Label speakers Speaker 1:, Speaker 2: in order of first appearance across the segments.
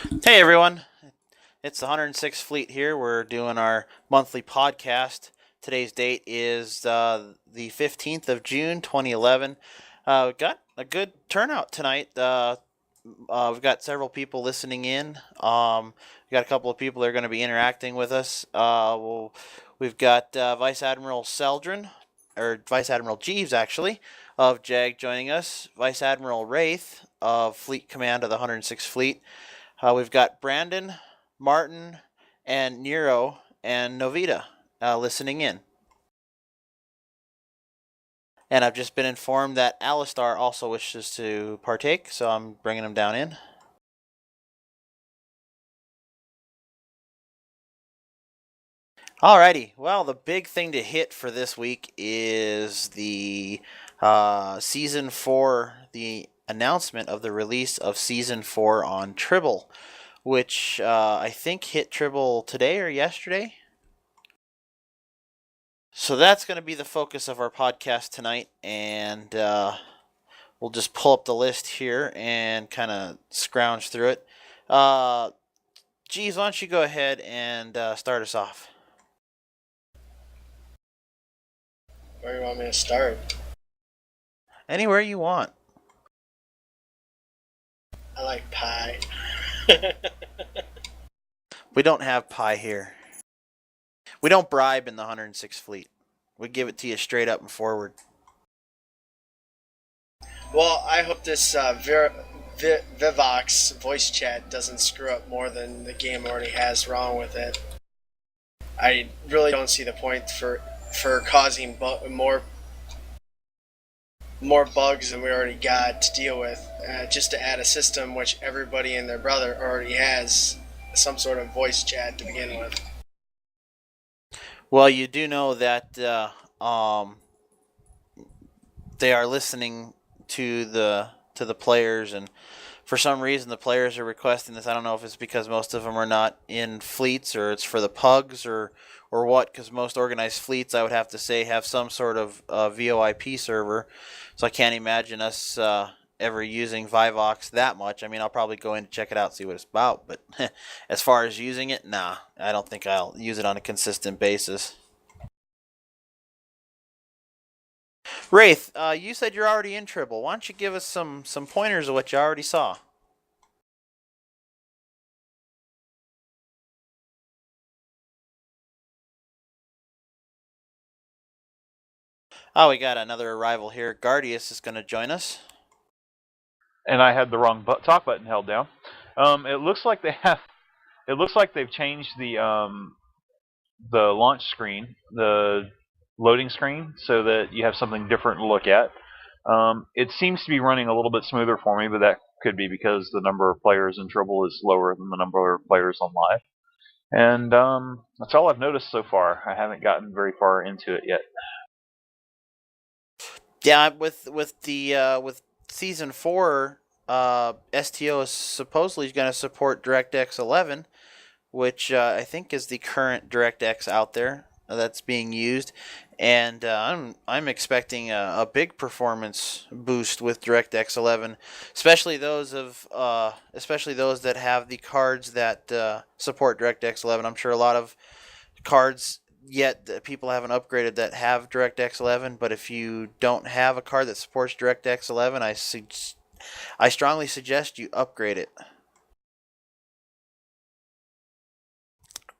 Speaker 1: Hey everyone, it's the 106th Fleet here. We're doing our monthly podcast. Today's date is the 15th of June 2011. We've got a good turnout tonight. We've got several people listening in. We've got a couple of people that are going to be interacting with us. We've got Vice Admiral Seldrin, or Vice Admiral Jeeves actually, of JAG joining us. Vice Admiral Wraith of Fleet Command of the 106th Fleet. We've got Brandon, Martin, and Nero and Novita listening in. And I've just been informed that Alistar also wishes to partake, so I'm bringing him down in. Alrighty, well, the big thing to hit for this week is the Season 4, the announcement of the release of Season 4 on Tribble, which I think hit Tribble today or yesterday. So that's going to be the focus of our podcast tonight, and we'll just pull up the list here and kind of scrounge through it. Geez, why don't you go ahead and start us off?
Speaker 2: Where do you want me to start?
Speaker 1: Anywhere you want.
Speaker 2: I like pie.
Speaker 1: We don't have pie here. We don't bribe in the 106th Fleet. We give it to you straight up and forward.
Speaker 2: Well, I hope this Vivox voice chat doesn't screw up more than the game already has wrong with it. I really don't see the point for causing more bugs than we already got to deal with, just to add a system which everybody and their brother already has some sort of voice chat to begin with.
Speaker 1: Well, you do know that they are listening to the players, and for some reason the players are requesting this. I don't know if it's because most of them are not in fleets, or it's for the pugs, or what. Because most organized fleets, I would have to say, have some sort of VoIP server. So I can't imagine us ever using Vivox that much. I mean, I'll probably go in to check it out, see what it's about. But as far as using it, nah, I don't think I'll use it on a consistent basis. Wraith, you said you're already in Tribble. Why don't you give us some pointers of what you already saw? Oh, we got another arrival here. Guardius is going to join us.
Speaker 3: And I had the wrong talk button held down. It looks like they have. It looks like they've changed the launch screen, the loading screen, so that you have something different to look at. It seems to be running a little bit smoother for me, but that could be because the number of players in Tribble is lower than the number of players on live. And that's all I've noticed so far. I haven't gotten very far into it yet.
Speaker 1: Yeah, with season 4, STO is supposedly going to support DirectX 11, which I think is the current DirectX out there that's being used, and I'm expecting a big performance boost with DirectX 11, especially those that have the cards that support DirectX 11. I'm sure a lot of cards yet that people haven't upgraded that have DirectX 11, but if you don't have a card that supports DirectX 11, I strongly suggest you upgrade it.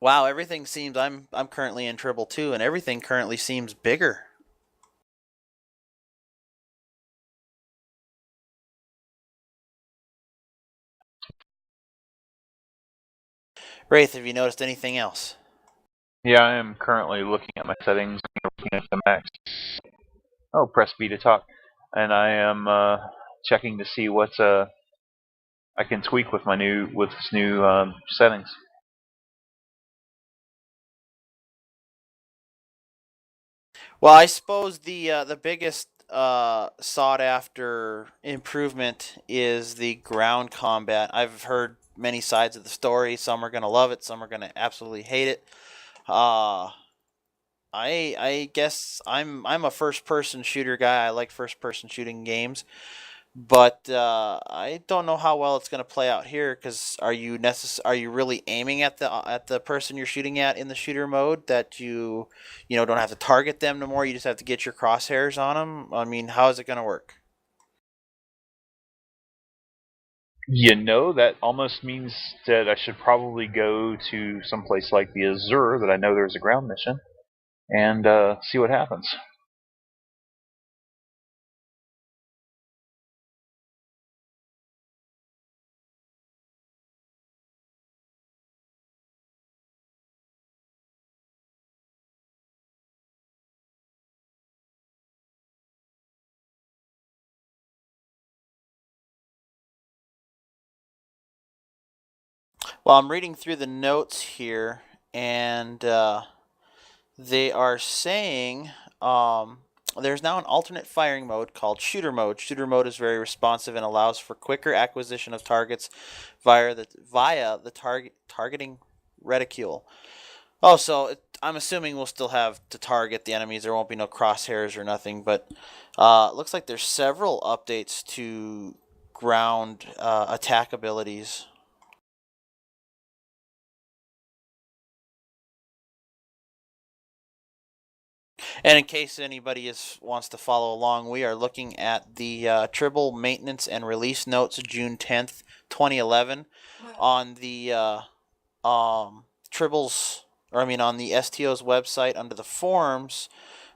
Speaker 1: Wow, everything seems I'm currently in Tribble 2, and everything currently seems bigger. Wraith, have you noticed anything else?
Speaker 3: Yeah, I am currently looking at my settings, looking at the max. Oh, press B to talk, and I am checking to see what I can tweak with this new settings.
Speaker 1: Well, I suppose the biggest sought after improvement is the ground combat. I've heard many sides of the story. Some are going to love it. Some are going to absolutely hate it. Uh, I guess I'm a first person shooter guy. I like first person shooting games, But I don't know how well it's going to play out here. Because are you really aiming at the person you're shooting at in the shooter mode, that you know don't have to target them no more? You just have to get your crosshairs on them. I mean, how is it going to work?
Speaker 3: That almost means that I should probably go to someplace like the Azure that I know there's a ground mission and see what happens.
Speaker 1: Well, I'm reading through the notes here, and they are saying there's now an alternate firing mode called shooter mode. Shooter mode is very responsive and allows for quicker acquisition of targets via the targeting reticule. Oh, so I'm assuming we'll still have to target the enemies. There won't be no crosshairs or nothing, but it looks like there's several updates to ground attack abilities. And in case anybody wants to follow along, we are looking at the Tribble maintenance and release notes, June 10th, 2011, on the Tribble's, or I mean, on the STO's website under the forums,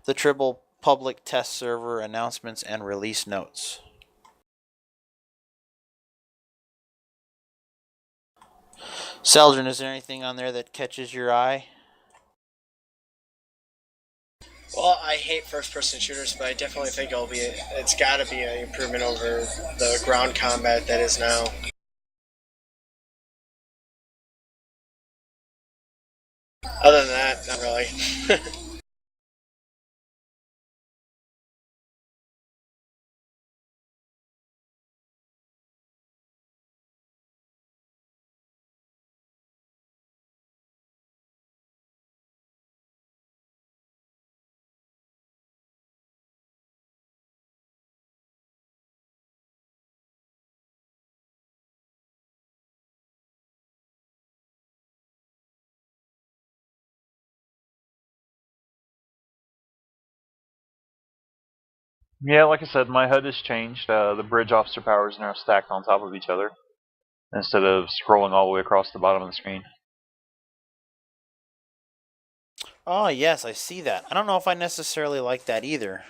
Speaker 1: the Tribble public test server announcements and release notes. Seldrin, is there anything on there that catches your eye?
Speaker 2: Well, I hate first-person shooters, but I definitely think it's got to be an improvement over the ground combat that is now. Other than that, not really.
Speaker 3: Yeah, like I said, my HUD has changed. The bridge officer powers are now stacked on top of each other instead of scrolling all the way across the bottom of the screen.
Speaker 1: Oh, yes, I see that. I don't know if I necessarily like that either.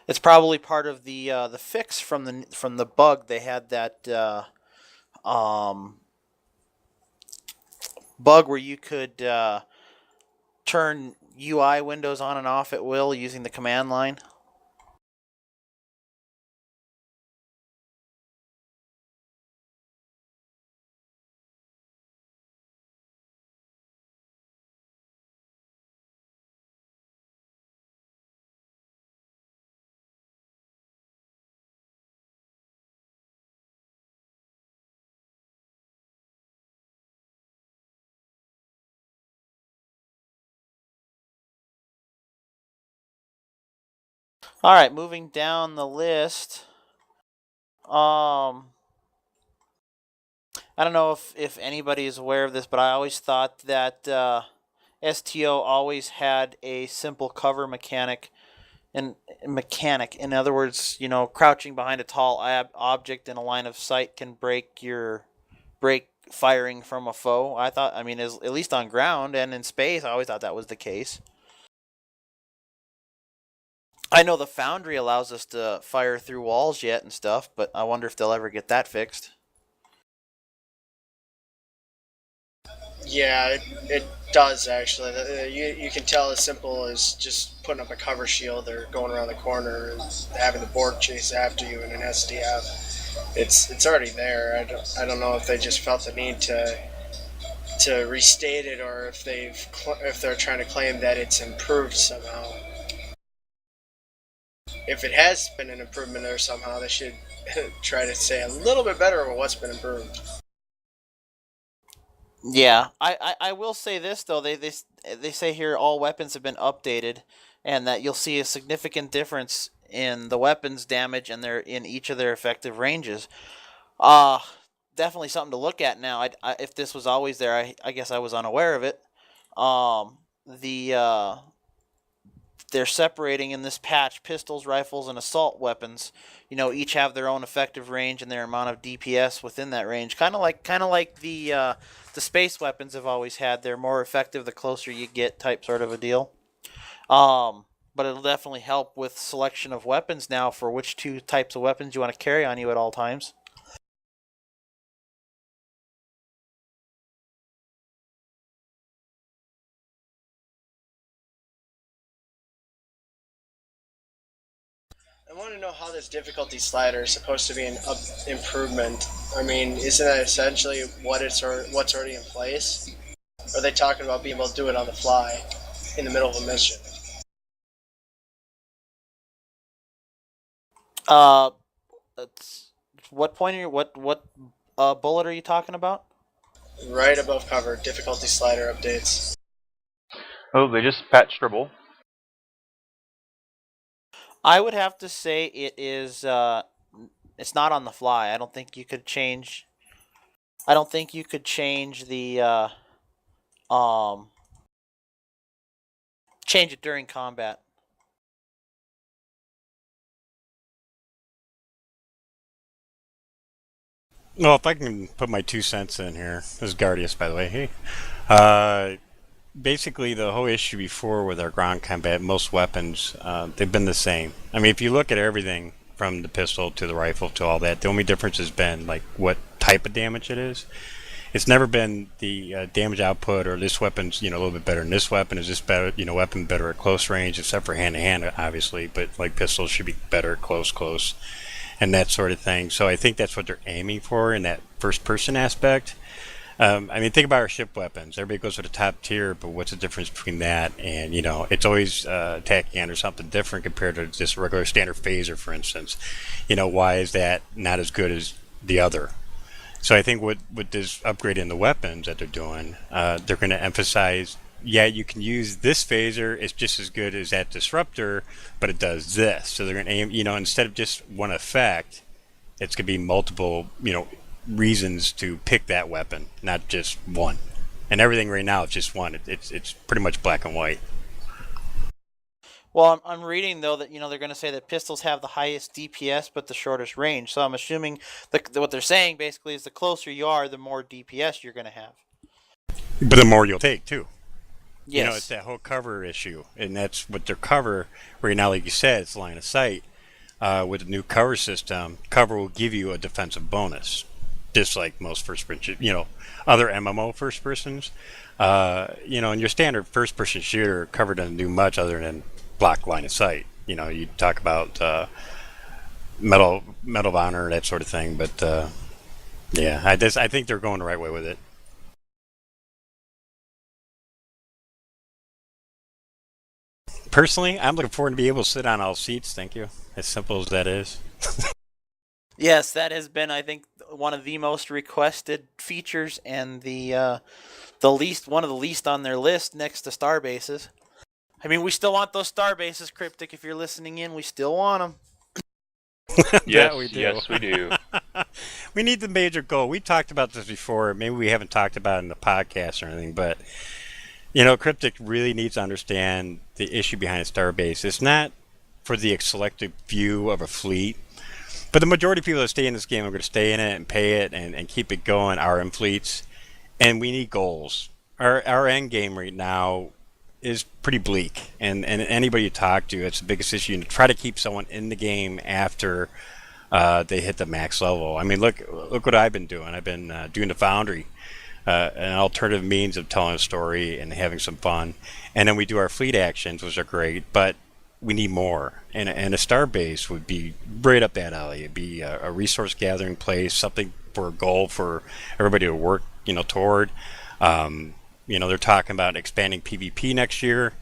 Speaker 1: It's probably part of the fix from the bug. They had that um, bug where you could turn UI windows on and off at will using the command line. All right, moving down the list. I don't know if anybody is aware of this, but I always thought that STO always had a simple cover mechanic. In other words, crouching behind a tall object in a line of sight can break firing from a foe. I mean, at least on ground and in space, I always thought that was the case. I know the Foundry allows us to fire through walls yet and stuff, but I wonder if they'll ever get that fixed.
Speaker 2: Yeah, it does actually. You can tell as simple as just putting up a cover shield or going around the corner and having the Borg chase after you in an SDF. It's already there. I don't know if they just felt the need to restate it or if they're trying to claim that it's improved somehow. If it has been an improvement there somehow, they should try to say a little bit better about what's been improved.
Speaker 1: Yeah, I will say this though. They say here all weapons have been updated. and that you'll see a significant difference in the weapons damage and their in each of their effective ranges. Uh Definitely something to look at now. If this was always there, I guess I was unaware of it. The They're separating in this patch pistols, rifles, and assault weapons. Each have their own effective range and their amount of DPS within that range. Kind of like the space weapons have always had. They're more effective the closer you get, type sort of a deal. But it'll definitely help with selection of weapons now for which two types of weapons you want to carry on you at all times.
Speaker 2: I want to know how this difficulty slider is supposed to be an improvement. I mean, isn't that essentially what's already in place? Or are they talking about being able to do it on the fly in the middle of a mission?
Speaker 1: That's what point are you, what bullet are you talking about?
Speaker 2: Right above cover, difficulty slider updates.
Speaker 3: Oh, they just patched Dribble.
Speaker 1: I would have to say it is. It's not on the fly. I don't think you could change. I don't think you could change the change it during combat.
Speaker 4: Well, if I can put my 2 cents in here, this is Guardius, by the way. Hey, uh, basically the whole issue before with our ground combat, most weapons, they've been the same. I mean, if you look at everything from the pistol to the rifle to all that, the only difference has been like what type of damage it is. It's never been the damage output or this weapon's a little bit better than this weapon. Is this better weapon better at close range, except for hand to hand obviously, but like pistols should be better at close and that sort of thing. So I think that's what they're aiming for in that first person aspect. I mean, think about our ship weapons. Everybody goes for the top tier, but what's the difference between that and, it's always tachyon or something different compared to just a regular standard phaser, for instance. Why is that not as good as the other? So I think with this upgrade in the weapons that they're doing, they're going to emphasize, yeah, you can use this phaser. It's just as good as that disruptor, but it does this. So they're going to aim, instead of just one effect, it's going to be multiple, reasons to pick that weapon, not just one. And everything right now is just one. It's pretty much black and white.
Speaker 1: Well, I'm reading though that they're going to say that pistols have the highest DPS but the shortest range. So I'm assuming what they're saying basically is the closer you are, the more DPS you're going to have.
Speaker 4: But the more you'll take too.
Speaker 1: Yes.
Speaker 4: It's that whole cover issue, and that's what their cover right now. Like you said, it's line of sight. With the new cover system, cover will give you a defensive bonus, just like most first person, other MMO first persons. In your standard first person shooter, cover doesn't do much other than block line of sight. You talk about Medal of Honor, that sort of thing. But yeah, I think they're going the right way with it. Personally, I'm looking forward to be able to sit on all seats. Thank you. As simple as that is.
Speaker 1: Yes, that has been, I think, one of the most requested features and the one of the least on their list next to star bases. I mean, we still want those star bases, Cryptic. If you're listening in, we still want them.
Speaker 3: Yes,
Speaker 4: we do.
Speaker 3: Yes, we do.
Speaker 4: We need the major goal. We talked about this before. Maybe we haven't talked about it in the podcast or anything, but Cryptic really needs to understand the issue behind Starbase. It's not for the selective few of a fleet, but the majority of people that stay in this game are going to stay in it and pay it and keep it going are in fleets, and we need goals. Our end game right now is pretty bleak, and anybody you talk to, it's the biggest issue. To try to keep someone in the game after they hit the max level. I mean, look what I've been doing. I've been doing the Foundry. An alternative means of telling a story and having some fun. And then we do our fleet actions, which are great, but we need more. And a Starbase would be right up that alley. It'd be a resource gathering place, something for a goal for everybody to work, toward. They're talking about expanding PvP next year.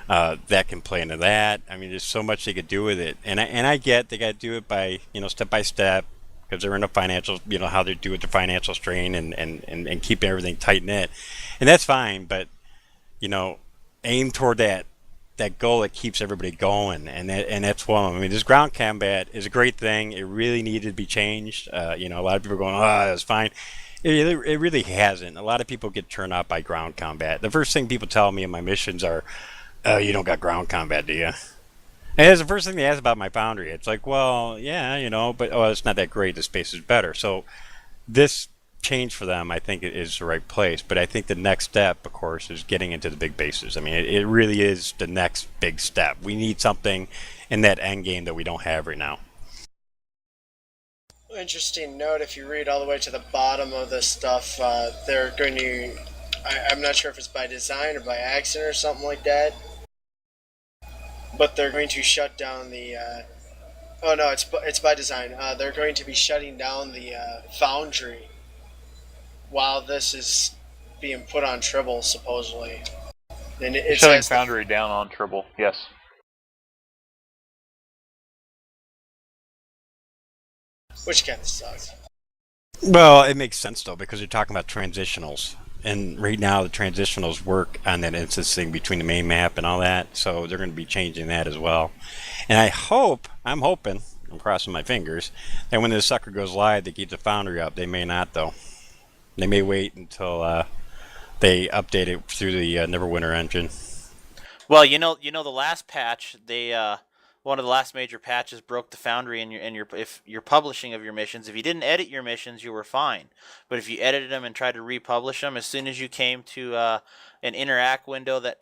Speaker 4: That can play into that. I mean, there's so much they could do with it. And I get they got to do it by, step by step. Because they're in a financial, how they do with the financial strain and keep everything tight knit, and that's fine. But aim toward that that goal that keeps everybody going, and that's one of them. I mean, this ground combat is a great thing. It really needed to be changed. You know, a lot of people are going, "Oh, that's fine." It really hasn't. A lot of people get turned off by ground combat. The first thing people tell me in my missions are, "Oh, you don't got ground combat, do you?" And it's the first thing they ask about my foundry. It's like, well, yeah, you know, but oh, it's not that great. The space is better. So this change for them, I think, it is the right place. But I think the next step, of course, is getting into the big bases. I mean, it really is the next big step. We need something in that end game that we don't have right now.
Speaker 2: Interesting note, if you read all the way to the bottom of this stuff, they're going to, I'm not sure if it's by design or by accident or something like that, but they're going to shut down the, oh no, it's by design. They're going to be shutting down the foundry while this is being put on Tribble, supposedly. And it
Speaker 3: Shutting
Speaker 2: says
Speaker 3: Foundry down on Tribble, yes.
Speaker 2: which kind of sucks.
Speaker 4: Well, it makes sense though because you're talking about transitionals, and right now the transitionals work on that instancing between the main map and all that. So they're going to be changing that as well. And I'm hoping, I'm crossing my fingers, that when this sucker goes live, they keep the foundry up. They may not though. They may wait until they update it through the Neverwinter engine.
Speaker 1: Well, the last patch, they one of the last major patches broke the foundry in your if your publishing of your missions. If you didn't edit your missions, you were fine. But if you edited them and tried to republish them, as soon as you came to an interact window that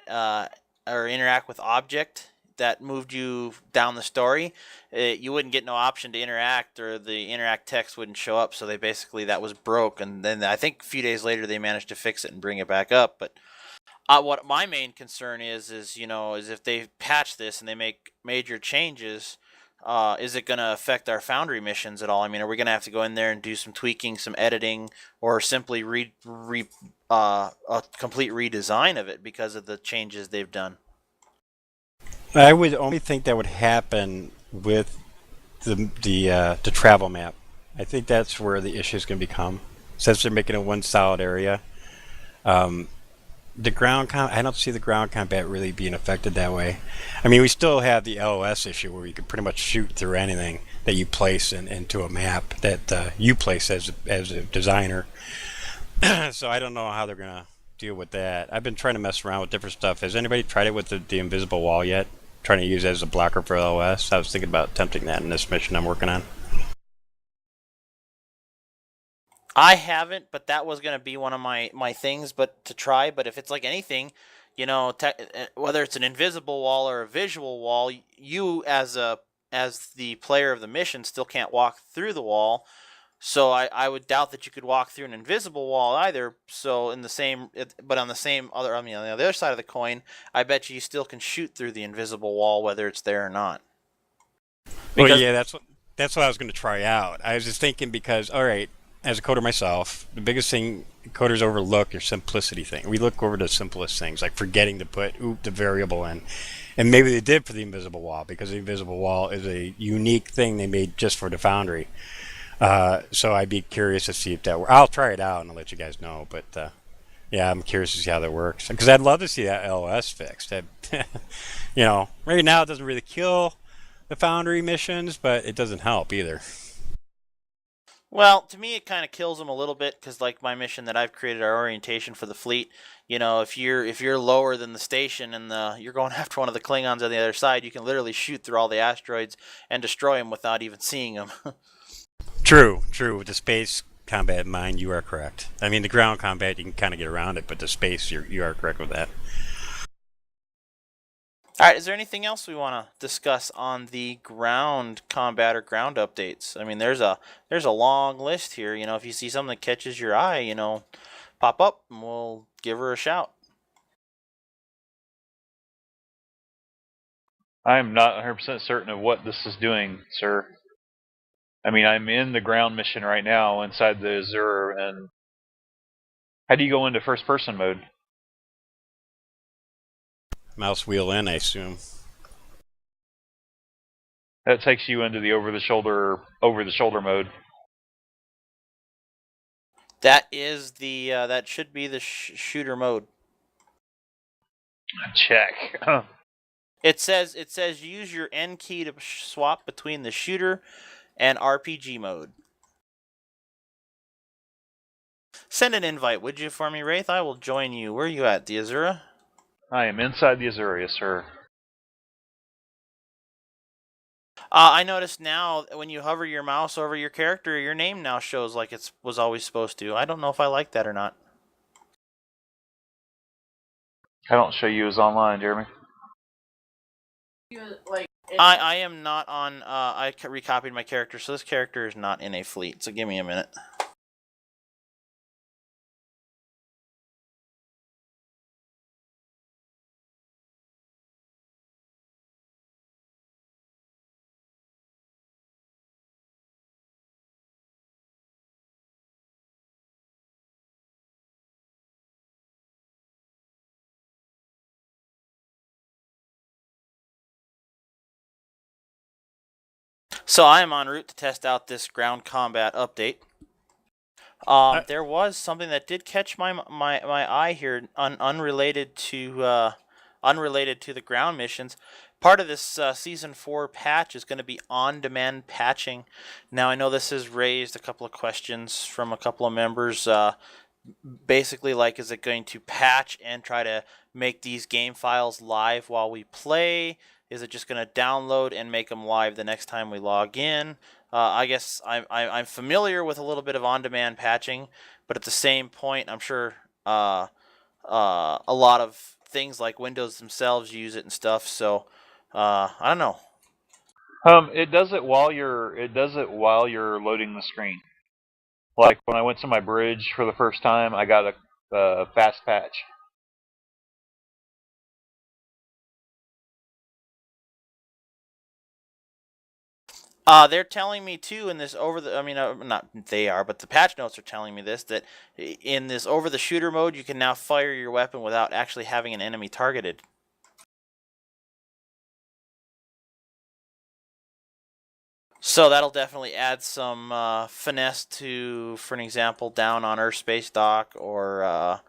Speaker 1: or interact with object that moved you down the story, you wouldn't get no option to interact, or the interact text wouldn't show up. So they basically, that was broke, and then I think a few days later they managed to fix it and bring it back up. But what my main concern is if they patch this and they make major changes, is it going to affect our foundry missions at all? I mean, are we going to have to go in there and do some tweaking, some editing, or simply a complete redesign of it because of the changes they've done?
Speaker 4: I would only think that would happen with the travel map. I think that's where the issue is going to become, since they're making it one solid area. The I don't see the ground combat really being affected that way. I mean, we still have the LOS issue where you can pretty much shoot through anything that you place into a map that you place as a designer. So I don't know how they're going to deal with that. I've been trying to mess around with different stuff. Has anybody tried it with the invisible wall yet? Trying to use it as a blocker for LOS? I was thinking about attempting that in this mission I'm working on.
Speaker 1: I haven't, but that was going to be one of my things, but to try. But if it's like anything, whether it's an invisible wall or a visual wall, you as the player of the mission still can't walk through the wall. So I would doubt that you could walk through an invisible wall either. So on the other side of the coin, I bet you still can shoot through the invisible wall whether it's there or not.
Speaker 4: Well, yeah, that's what I was going to try out. I was just thinking because, all right, as a coder myself, the biggest thing coders overlook is simplicity thing. We look over the simplest things, like forgetting to put the variable in. And maybe they did for the invisible wall, because the invisible wall is a unique thing they made just for the Foundry. So I'd be curious to see if that works. I'll try it out and I'll let you guys know. But yeah, I'm curious to see how that works. Because I'd love to see that LOS fixed. Right now it doesn't really kill the Foundry missions, but it doesn't help either.
Speaker 1: Well, to me, it kind of kills them a little bit because, like my mission that I've created, our orientation for the fleet. If you're lower than the station and you're going after one of the Klingons on the other side, you can literally shoot through all the asteroids and destroy them without even seeing them.
Speaker 4: True. With the space combat in mind, you are correct. I mean, the ground combat, you can kind of get around it, but the space, you are correct with that.
Speaker 1: All right, is there anything else we want to discuss on the ground combat or ground updates? I mean, there's a long list here. If you see something that catches your eye, pop up and we'll give her a shout.
Speaker 3: I'm not 100% certain of what this is doing, sir. I mean, I'm in the ground mission right now inside the Azure, and how do you go into first-person mode?
Speaker 4: Mouse wheel in, I assume.
Speaker 3: That takes you into the over-the-shoulder mode.
Speaker 1: That is that should be the shooter mode.
Speaker 3: Check.
Speaker 1: It says use your N key to swap between the shooter and RPG mode. Send an invite, would you, for me, Wraith? I will join you. Where are you at, the Azura?
Speaker 3: I am inside the Azura, sir.
Speaker 1: I noticed now when you hover your mouse over your character, your name now shows like it was always supposed to. I don't know if I like that or not.
Speaker 3: I don't show you as online, Jeremy.
Speaker 1: I am not on. I recopied my character, so this character is not in a fleet. So give me a minute. So I am en route to test out this ground combat update. There was something that did catch my eye here, unrelated to the ground missions. Part of this season 4 patch is going to be on-demand patching. Now I know this has raised a couple of questions from a couple of members. Basically, like, is it going to patch and try to make these game files live while we play? Is it just going to download and make them live the next time we log in? I guess I'm familiar with a little bit of on-demand patching, but at the same point, I'm sure a lot of things like Windows themselves use it and stuff. So I don't know.
Speaker 3: It does it while you're loading the screen. Like when I went to my bridge for the first time, I got a fast patch.
Speaker 1: They're telling me too in this not they are, but the patch notes are telling me this, that in this over the shooter mode, you can now fire your weapon without actually having an enemy targeted. So that'll definitely add some finesse to, for an example, down on Earth Space Dock or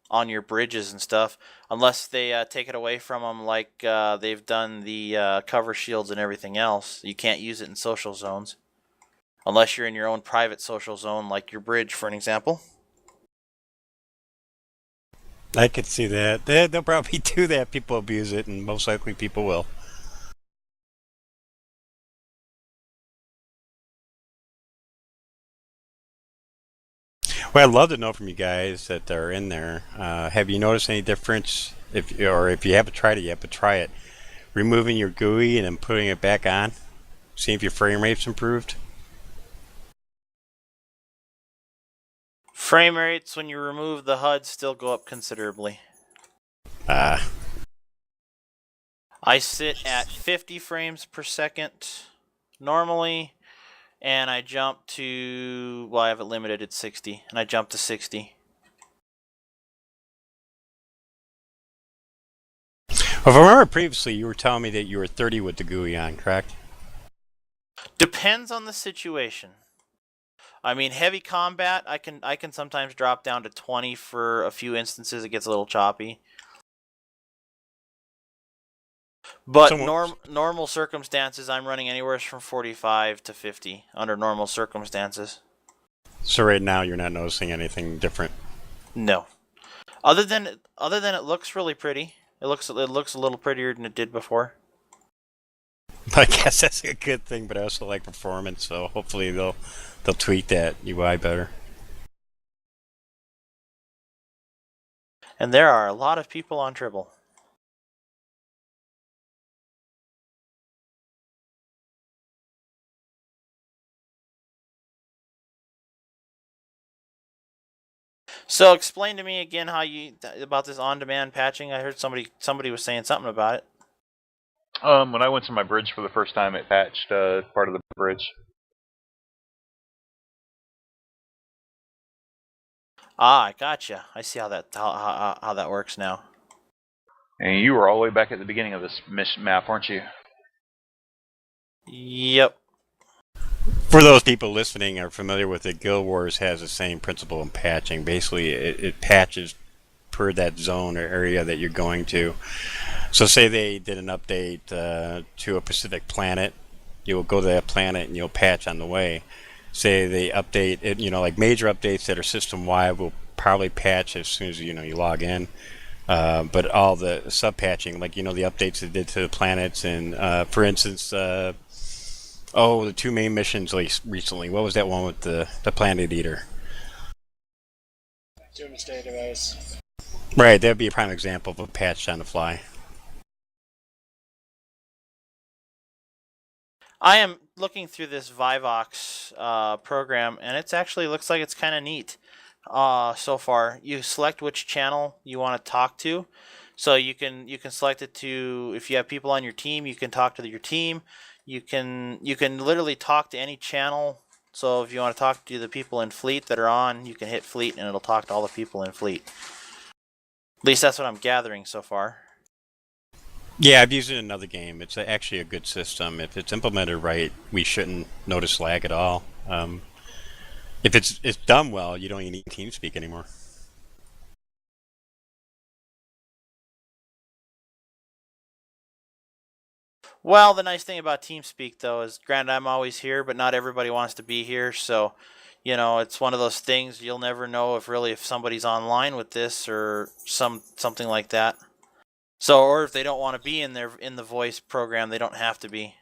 Speaker 1: on your bridges and stuff, unless they take it away from them like they've done the cover shields and everything else. You can't use it in social zones unless you're in your own private social zone, like your bridge, for an example.
Speaker 4: I could see that. They'll probably do that. People abuse it, and most likely people will. Well, I'd love to know from you guys that are in there. Have you noticed any difference, if you haven't tried it yet, but try it, removing your GUI and then putting it back on? See if your frame rate's improved?
Speaker 1: Frame rates, when you remove the HUD, still go up considerably. I sit at 50 frames per second normally, and I jump to, well, I have it limited at 60, and I jump to 60.
Speaker 4: Well, if I remember previously, you were telling me that you were 30 with the GUI on, correct?
Speaker 1: Depends on the situation. I mean, heavy combat, I can sometimes drop down to 20 for a few instances. It gets a little choppy. But normal circumstances, I'm running anywhere from 45 to 50 under normal circumstances.
Speaker 4: So right now, you're not noticing anything different?
Speaker 1: No. Other than it looks really pretty. It looks a little prettier than it did before.
Speaker 4: I guess that's a good thing, but I also like performance, so hopefully they'll tweak that UI better.
Speaker 1: And there are a lot of people on Tribble. So explain to me again how about this on-demand patching. I heard somebody was saying something about it.
Speaker 3: When I went to my bridge for the first time, it patched part of the bridge.
Speaker 1: Ah, I gotcha. I see how that works now.
Speaker 3: And you were all the way back at the beginning of this map, weren't you?
Speaker 1: Yep.
Speaker 4: For those people listening are familiar with it, Guild Wars has the same principle in patching. Basically, it patches per that zone or area that you're going to. So say they did an update to a specific planet, you'll go to that planet and you'll patch on the way. Say they update it, like major updates that are system wide will probably patch as soon as you log in. But all the sub patching, like the updates they did to the planets, and for instance, the two main missions recently. What was that one with the Planet Eater?
Speaker 2: Doomsday device.
Speaker 4: Right, that'd be a prime example of a patch on the fly.
Speaker 1: I am looking through this Vivox program, and it actually looks like it's kind of neat so far. You select which channel you want to talk to, so you can select it to, if you have people on your team, you can talk to your team. You can literally talk to any channel. So if you want to talk to the people in Fleet that are on, you can hit Fleet, and it'll talk to all the people in Fleet. At least that's what I'm gathering so far.
Speaker 4: Yeah, I've used it in another game. It's actually a good system. If it's implemented right, we shouldn't notice lag at all. If it's done well, you don't even need TeamSpeak anymore.
Speaker 1: Well, the nice thing about TeamSpeak, though, is granted I'm always here, but not everybody wants to be here. So, it's one of those things you'll never know if somebody's online with this or something like that. So, or if they don't want to be in the voice program, they don't have to be.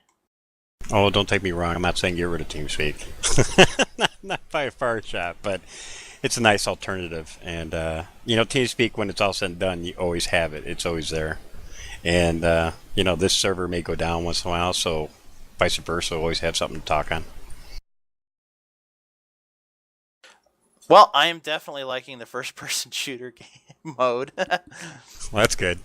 Speaker 4: Oh, don't take me wrong. I'm not saying get rid of TeamSpeak. not by a far shot, but it's a nice alternative. And TeamSpeak, when it's all said and done, you always have it. It's always there. And this server may go down once in a while, so vice versa, always have something to talk on.
Speaker 1: Well, I am definitely liking the first-person shooter game mode.
Speaker 4: Well, that's good.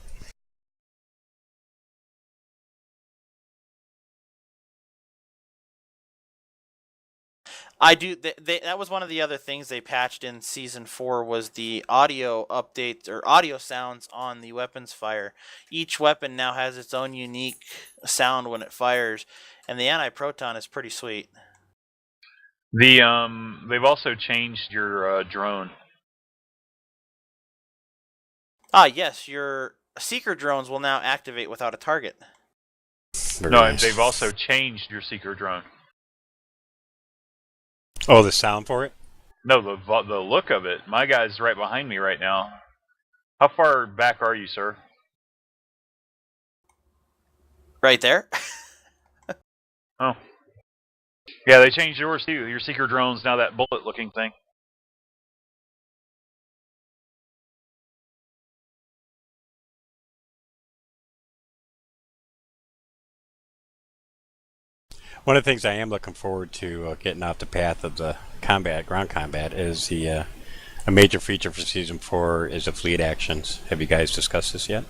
Speaker 1: I do. That was one of the other things they patched in Season 4 was the audio updates or audio sounds on the weapons fire. Each weapon now has its own unique sound when it fires, and the anti-proton is pretty sweet.
Speaker 3: They've also changed your drone.
Speaker 1: Yes, your seeker drones will now activate without a target.
Speaker 4: Very nice.
Speaker 3: They've also changed your seeker drone.
Speaker 4: Oh, the sound for it?
Speaker 3: No, the look of it. My guy's right behind me right now. How far back are you, sir?
Speaker 1: Right there.
Speaker 3: Oh. Yeah, they changed yours too. Your seeker drone's now that bullet-looking thing.
Speaker 4: One of the things I am looking forward to getting off the path of the ground combat, is a major feature for Season 4 is the fleet actions. Have you guys discussed this yet?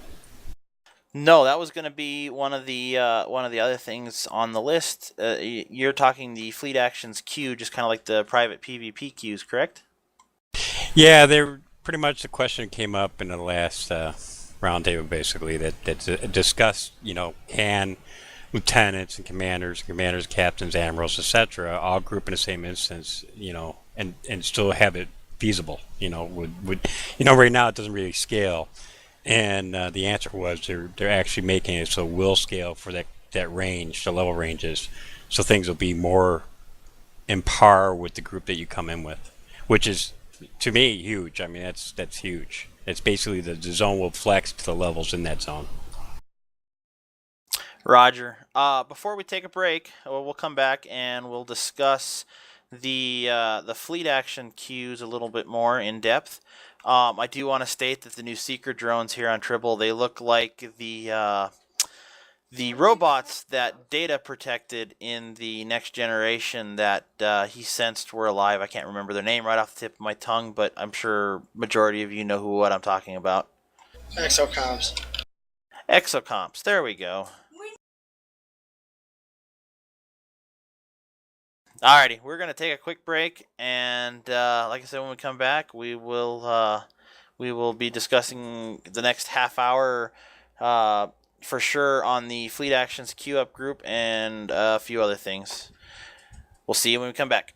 Speaker 1: No, that was going to be one of the other things on the list. You're talking the fleet actions queue, just kind of like the private PvP queues, correct?
Speaker 4: Yeah, they're pretty much the question came up in the last roundtable, basically, that discussed, can lieutenants and commanders, captains, admirals, etc., all group in the same instance, and still have it feasible. Right now it doesn't really scale, and the answer was they're actually making it so it will scale for that range, the level ranges, so things will be more in par with the group that you come in with, which is, to me, huge. I mean, that's huge. It's basically the zone will flex to the levels in that zone.
Speaker 1: Roger. Before we take a break, we'll come back and we'll discuss the fleet action queues a little bit more in depth. I do want to state that the new seeker drones here on Tribble, they look like the robots that Data protected in the next generation that he sensed were alive. I can't remember their name right off the tip of my tongue, but I'm sure majority of you know what I'm talking about.
Speaker 2: Exocomps.
Speaker 1: Exocomps. There we go. Alrighty, we're gonna take a quick break, and like I said, when we come back, we will be discussing the next half hour for sure on the Fleet Actions queue up group and a few other things. We'll see you when we come back.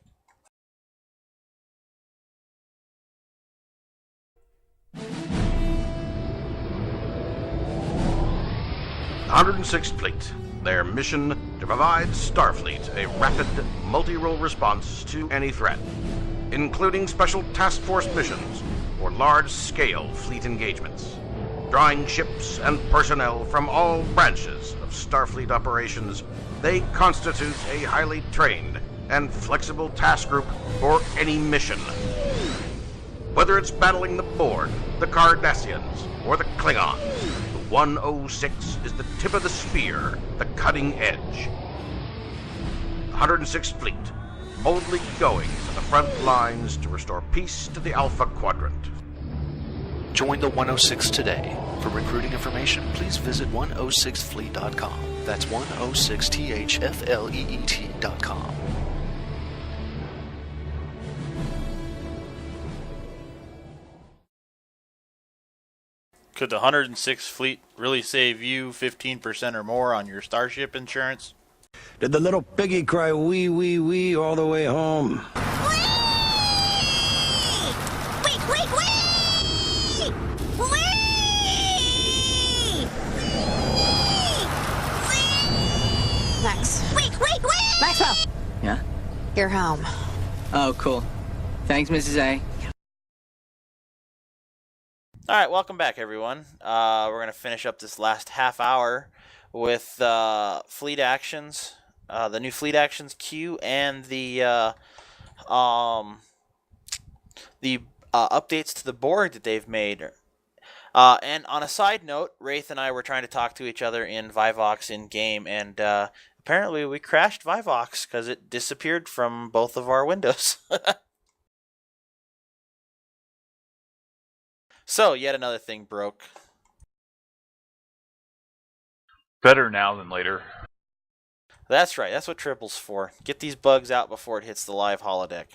Speaker 5: 106th Fleet. Their mission to provide Starfleet a rapid, multi-role response to any threat, including special task force missions or large-scale fleet engagements. Drawing ships and personnel from all branches of Starfleet operations, they constitute a highly trained and flexible task group for any mission. Whether it's battling the Borg, the Cardassians, or the Klingons, the 106 is the tip of the spear, the cutting edge. The 106th Fleet, boldly going to the front lines to restore peace to the Alpha Quadrant.
Speaker 6: Join the 106 today. For recruiting information, please visit 106fleet.com. That's 106thfleet.com.
Speaker 1: Could the 106th Fleet really save you 15% or more on your Starship insurance?
Speaker 7: Did the little piggy cry wee, wee, wee all the way home?
Speaker 8: Max. Maxwell!
Speaker 9: Yeah?
Speaker 8: You're home.
Speaker 9: Oh, cool. Thanks, Mrs. A.
Speaker 1: All right, welcome back, everyone. We're going to finish up this last half hour with fleet actions, the new fleet actions queue, and the updates to the Borg that they've made. And on a side note, Wraith and I were trying to talk to each other in Vivox in-game, and apparently we crashed Vivox because it disappeared from both of our windows. So, yet another thing broke.
Speaker 3: Better now than later.
Speaker 1: That's right, that's what Triple's for. Get these bugs out before it hits the live holodeck.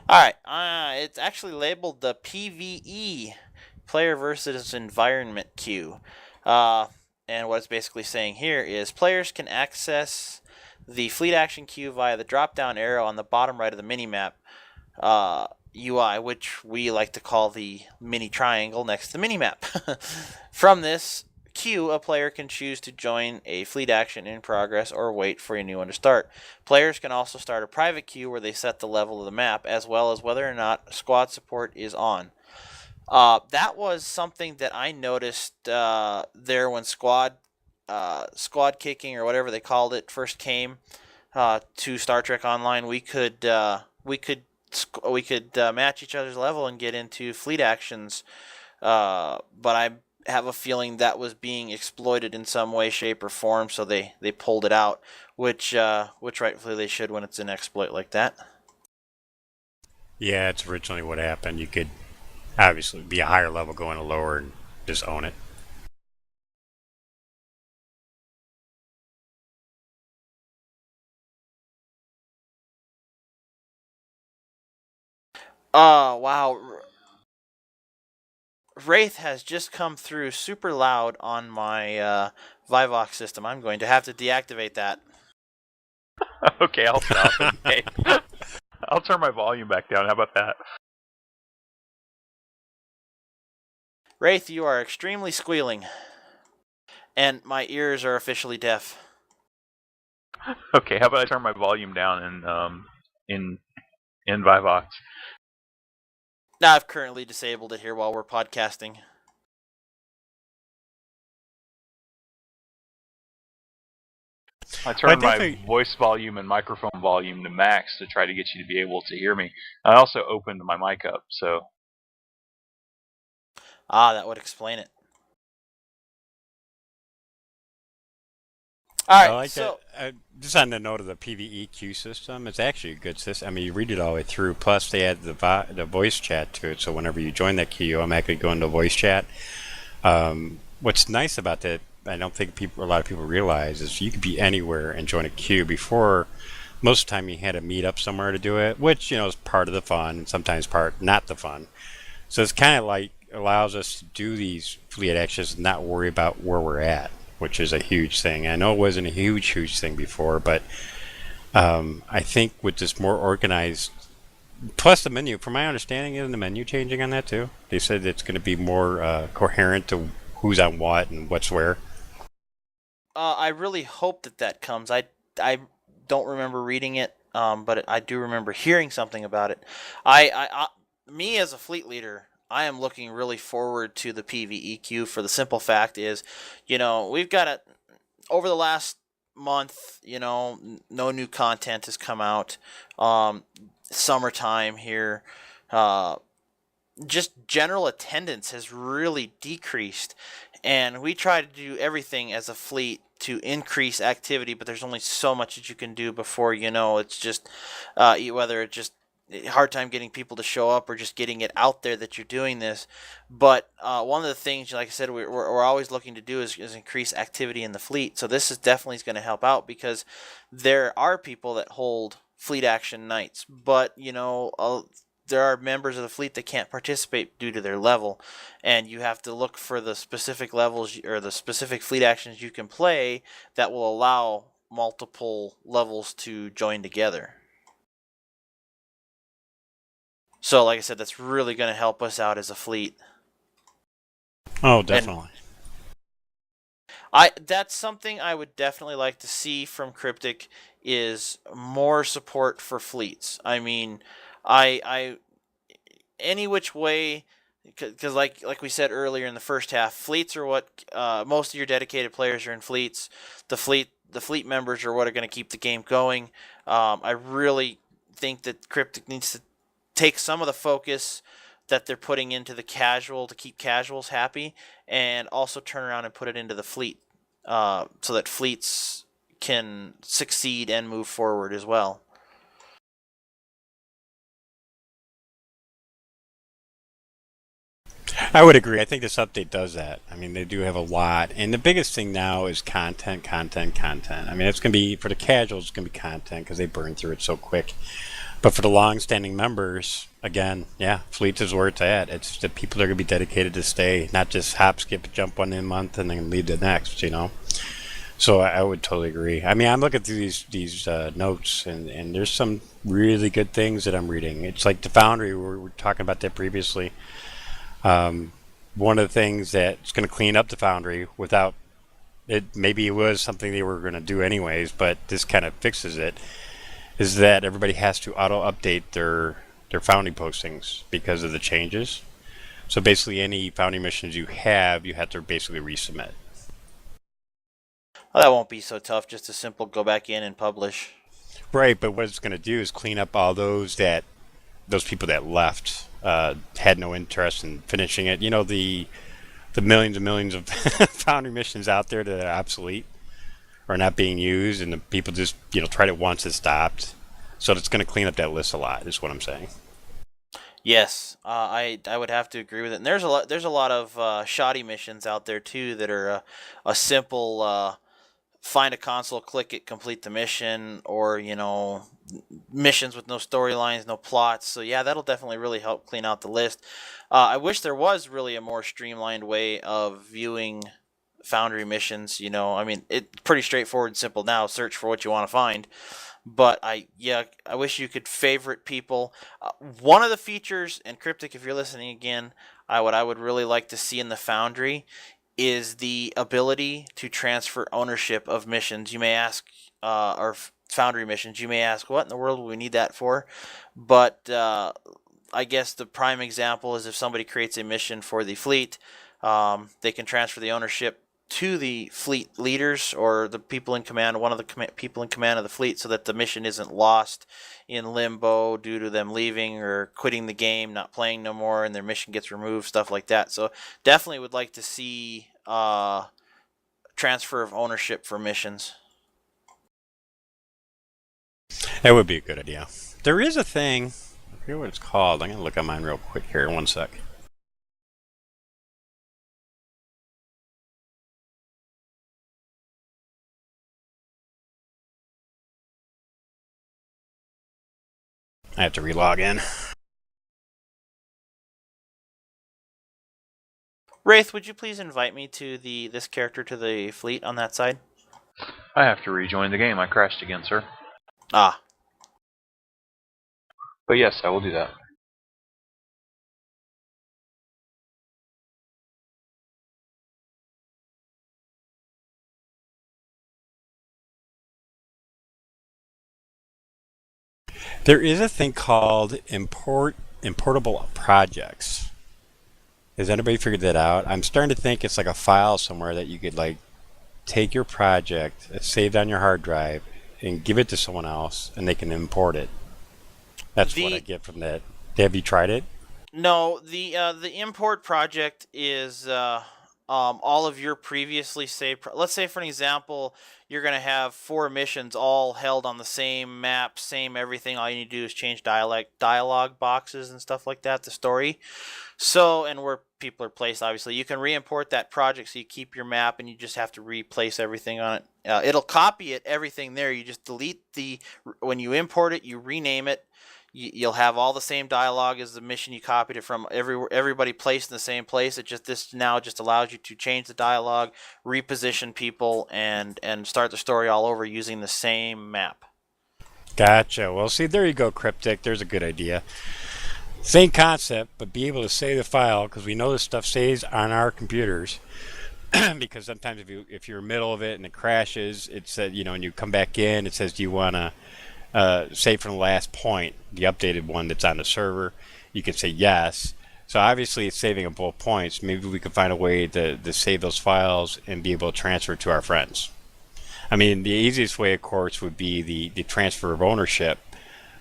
Speaker 1: Alright, it's actually labeled the PvE, Player versus Environment queue. And what it's basically saying here is players can access the fleet action queue via the drop-down arrow on the bottom right of the minimap UI, which we like to call the mini triangle next to the minimap. From this queue, a player can choose to join a fleet action in progress or wait for a new one to start. Players can also start a private queue where they set the level of the map, as well as whether or not squad support is on. That was something that I noticed there when squad kicking or whatever they called it first came to Star Trek Online. We could match each other's level and get into fleet actions, but I have a feeling that was being exploited in some way, shape, or form, so they pulled it out, which rightfully they should when it's an exploit like that.
Speaker 4: Yeah, it's originally what happened. You could obviously be a higher level going to lower and just own it.
Speaker 1: Wow. Wraith has just come through super loud on my Vivox system. I'm going to have to deactivate that.
Speaker 3: Okay, I'll stop. Okay. I'll turn my volume back down. How about that?
Speaker 1: Wraith, you are extremely squealing. And my ears are officially deaf.
Speaker 3: Okay, how about I turn my volume down in Vivox?
Speaker 1: Now I've currently disabled it here while we're podcasting.
Speaker 3: I turned my voice volume and microphone volume to max to try to get you to be able to hear me. I also opened my mic up, so...
Speaker 1: That would explain it. Alright, so...
Speaker 4: just on the note of the PvE queue system, it's actually a good system. I mean, you read it all the way through, plus they add the voice chat to it, so whenever you join that queue, you automatically go into voice chat. What's nice about that, I don't think a lot of people realize, is you could be anywhere and join a queue. Before, most of the time you had to meet up somewhere to do it, which, is part of the fun, and sometimes part not the fun. So it's kind of like allows us to do these fleet actions and not worry about where we're at, which is a huge thing. I know it wasn't a huge thing before, but I think with this more organized, plus the menu, from my understanding, isn't the menu changing on that too? They said it's going to be more coherent to who's on what and what's where.
Speaker 1: I really hope that comes. I don't remember reading it, but I do remember hearing something about it. Me as a fleet leader, I am looking really forward to the PVEQ for the simple fact is, we've got it over the last month. No new content has come out. Summertime here. Just general attendance has really decreased, and we try to do everything as a fleet to increase activity, but there's only so much that you can do before it's just whether it's just a hard time getting people to show up or just getting it out there that you're doing this. But one of the things, like I said, we're always looking to do is increase activity in the fleet. So this is definitely going to help out, because there are people that hold fleet action nights, but there are members of the fleet that can't participate due to their level, and you have to look for the specific levels or the specific fleet actions you can play that will allow multiple levels to join together. So, like I said, that's really going to help us out as a fleet.
Speaker 4: Oh, definitely.
Speaker 1: That's something I would definitely like to see from Cryptic, is more support for fleets. I mean, I any which way, because like we said earlier in the first half, fleets are what most of your dedicated players are in fleets. The fleet members are what are going to keep the game going. I really think that Cryptic needs to take some of the focus that they're putting into the casual to keep casuals happy, and also turn around and put it into the fleet, so that fleets can succeed and move forward as well.
Speaker 4: I would agree. I think this update does that. I mean, they do have a lot, and the biggest thing now is content, content, content. I mean, it's going to be for the casuals. It's going to be content because they burn through it so quick. But for the long-standing members, again, yeah, fleets is where it's at. It's the people that are going to be dedicated to stay, not just hop, skip, jump one in month and then leave the next. So I would totally agree. I mean, I'm looking through these notes, and there's some really good things that I'm reading. It's like the Foundry. We were talking about that previously. One of the things that's going to clean up the Foundry without it, maybe it was something they were going to do anyways, but this kind of fixes it, is that everybody has to auto-update their Foundry postings because of the changes. So basically any Foundry missions you have to basically resubmit.
Speaker 1: Well, that won't be so tough, just a simple go back in and publish.
Speaker 4: Right, but what it's going to do is clean up all those people that left, had no interest in finishing it. The millions and millions of Foundry missions out there that are obsolete or not being used, and the people just tried it once and stopped. So it's going to clean up that list a lot, is what I'm saying.
Speaker 1: Yes, I would have to agree with it. And there's a lot of shoddy missions out there too that are a simple find a console, click it, complete the mission, or missions with no storylines, no plots. So yeah, that'll definitely really help clean out the list. I wish there was really a more streamlined way of viewing Foundry missions. I mean, it's pretty straightforward and simple now. Search for what you want to find. But I wish you could favorite people. One of the features, and Cryptic, if you're listening again, what I would really like to see in the Foundry is the ability to transfer ownership of missions. You may ask, or Foundry missions, you may ask, what in the world would we need that for? But I guess the prime example is if somebody creates a mission for the fleet, they can transfer the ownership to the fleet leaders or the people in command, one of the people in command of the fleet, so that the mission isn't lost in limbo due to them leaving or quitting the game, not playing no more, and their mission gets removed, stuff like that. So definitely would like to see transfer of ownership for missions.
Speaker 4: That would be a good idea. There is a thing, I forget what it's called. I'm going to look at mine real quick here. One sec. I have to relog in.
Speaker 1: Wraith, would you please invite me to this character to the fleet on that side?
Speaker 3: I have to rejoin the game. I crashed again, sir.
Speaker 1: Ah.
Speaker 3: But yes, I will do that.
Speaker 4: There is a thing called importable projects. Has anybody figured that out? I'm starting to think it's like a file somewhere that you could like take your project, it's saved on your hard drive, and give it to someone else, and they can import it. That's what I get from that. Have you tried it?
Speaker 1: No, the import project is all of your previously saved. Let's say, for an example, you're going to have 4 missions all held on the same map, same everything. All you need to do is change dialogue boxes and stuff like that, the story. So, and where people are placed, obviously, you can re-import that project, so you keep your map, and you just have to replace everything on it. It'll copy it, everything there. You just delete when you import it, you rename it. You'll have all the same dialogue as the mission you copied it from. Everybody placed in the same place. This now just allows you to change the dialogue, reposition people, and start the story all over using the same map.
Speaker 4: Gotcha. Well, see, there you go, Cryptic. There's a good idea. Same concept, but be able to save the file, because we know this stuff saves on our computers. Because sometimes if you're in the middle of it and it crashes, it says, and you come back in, it says, do you want to save from the last point, the updated one that's on the server? You can say yes. So obviously it's saving at both points. Maybe we could find a way to save those files and be able to transfer it to our friends. I mean, the easiest way, of course, would be the transfer of ownership.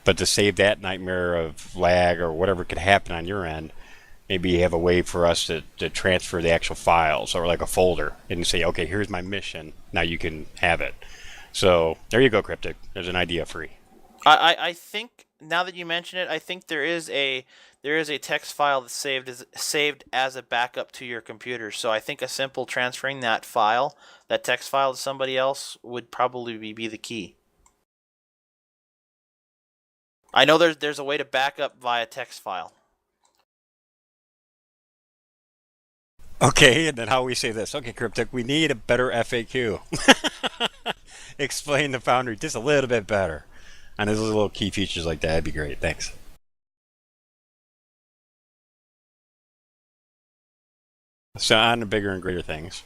Speaker 4: But to save that nightmare of lag or whatever could happen on your end, maybe you have a way for us to transfer the actual files, or like a folder, and say, okay, here's my mission. Now you can have it. So there you go, Cryptic. There's an idea for you.
Speaker 1: I think, now that you mention it, I think there is a text file that's saved as a backup to your computer. So I think a simple transferring that text file to somebody else, would probably be the key. I know there's a way to back up via text file.
Speaker 4: Okay, and then how we say this? Okay, Cryptic, we need a better FAQ. Explain the Foundry just a little bit better. And there's little key features like that. That'd be great. Thanks. So on to bigger and greater things.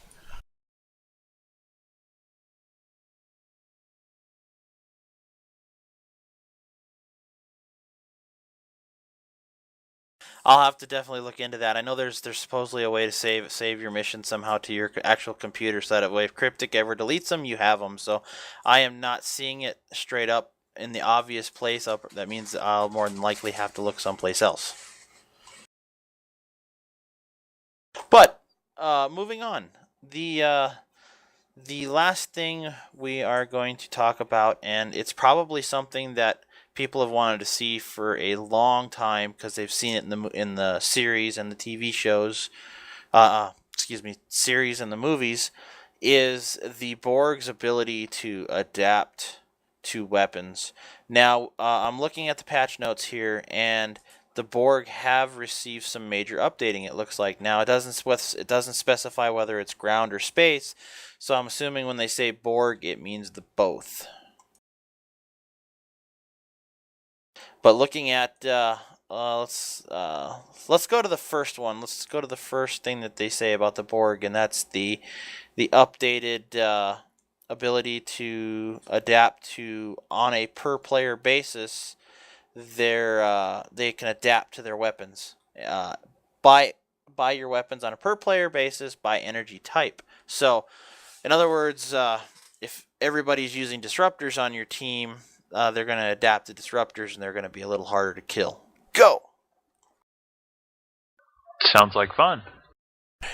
Speaker 1: I'll have to definitely look into that. I know there's supposedly a way to save your mission somehow to your actual computer, so that way if Cryptic ever deletes them, you have them. So I am not seeing it straight up in the obvious place. That means I'll more than likely have to look someplace else. But moving on, the last thing we are going to talk about, and it's probably something that people have wanted to see for a long time, because they've seen it in the series and the TV shows, series and the movies, is the Borg's ability to adapt to weapons. Now, I'm looking at the patch notes here, and the Borg have received some major updating, it looks like. Now, it doesn't specify whether it's ground or space, so I'm assuming when they say Borg, it means the both. But looking at, let's go to the first one. Let's go to the first thing that they say about the Borg, and that's the updated ability to adapt to, on a per player basis, they can adapt to their weapons. Buy your weapons on a per player basis by energy type. So, in other words, if everybody's using disruptors on your team, they're going to adapt to disruptors, and they're going to be a little harder to kill. Go!
Speaker 3: Sounds like fun.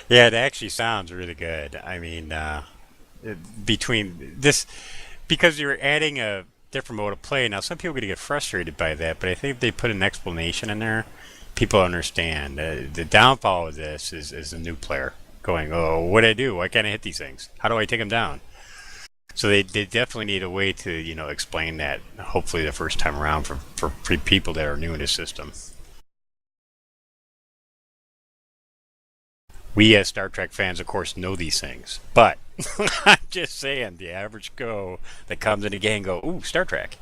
Speaker 4: Yeah, it actually sounds really good. I mean, between this, because you're adding a different mode of play. Now, some people are going to get frustrated by that, but I think if they put an explanation in there, people understand. The downfall of this is a new player going, oh, what do I do? Why can't I hit these things? How do I take them down? So they definitely need a way to explain that, hopefully the first time around for people that are new in the system. We as Star Trek fans, of course, know these things, but I'm just saying, the average Go that comes in a game go, ooh, Star Trek.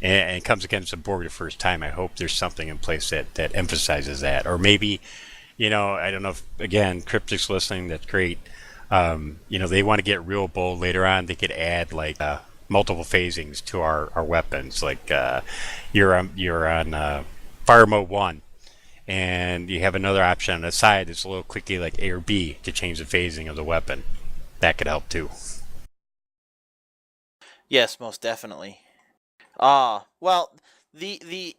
Speaker 4: and it comes against the Borg the first time, I hope there's something in place that emphasizes that. Or maybe, I don't know if, again, Cryptic's listening, that's great. They want to get real bold later on. They could add like multiple phasings to our weapons. Like you're on fire mode 1, and you have another option on the side that's a little clicky like A or B to change the phasing of the weapon. That could help too.
Speaker 1: Yes, most definitely. Well, the